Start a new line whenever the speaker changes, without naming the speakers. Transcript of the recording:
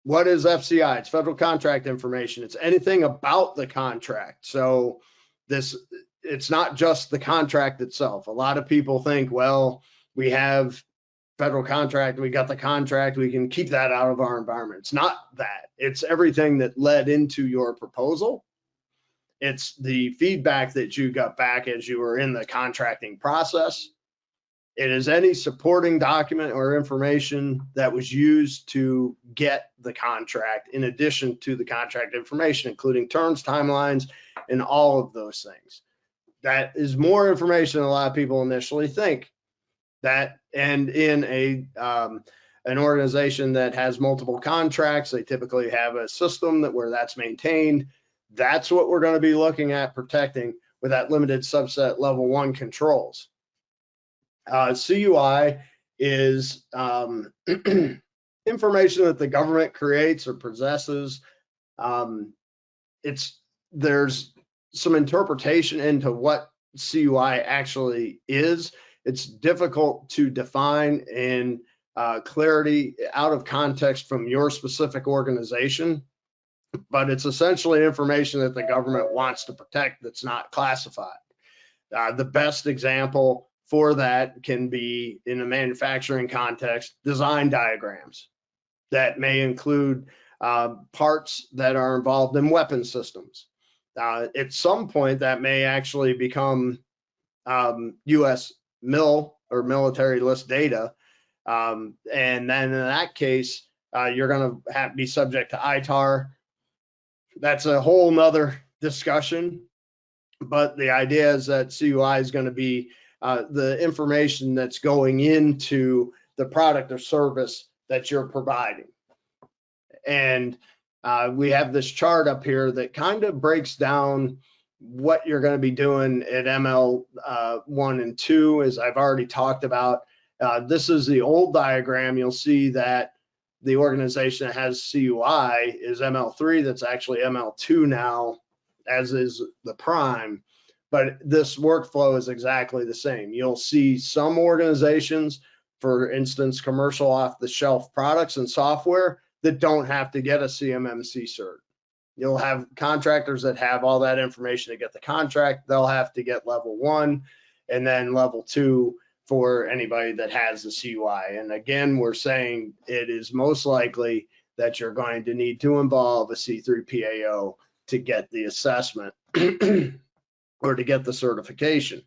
what is FCI? It's federal contract information. It's anything about the contract. So it's not just the contract itself. A lot of people think, well, we have federal contract, we got the contract, we can keep that out of our environment. It's not that. It's everything that led into your proposal. It's the feedback that you got back as you were in the contracting process. It is any supporting document or information that was used to get the contract, in addition to the contract information, including terms, timelines, and all of those things. That is more information than a lot of people initially think. That, and in an organization that has multiple contracts, they typically have a system where that's maintained. That's what we're going to be looking at protecting with that limited subset level 1 controls. CUI is information that the government creates or possesses. There's some interpretation into what CUI actually is. It's difficult to define in clarity out of context from your specific organization, but it's essentially information that the government wants to protect that's not classified. The best example for that can be, in a manufacturing context, design diagrams that may include parts that are involved in weapon systems. At some point, that may actually become U.S. MIL or military list data. And then in that case, you're going to be subject to ITAR. That's a whole nother discussion. But the idea is that CUI is going to be the information that's going into the product or service that you're providing. And we have this chart up here that kind of breaks down what you're going to be doing at ML 1 and 2, as I've already talked about. This is the old diagram. You'll see that the organization that has CUI is ML3. That's actually ML2 now, as is the prime. But this workflow is exactly the same. You'll see some organizations, for instance, commercial off-the-shelf products and software that don't have to get a CMMC cert. You'll have contractors that have all that information to get the contract. They'll have to get level 1 and then level 2 for anybody that has the CUI. And again, we're saying it is most likely that you're going to need to involve a C3PAO to get the assessment or to get the certification.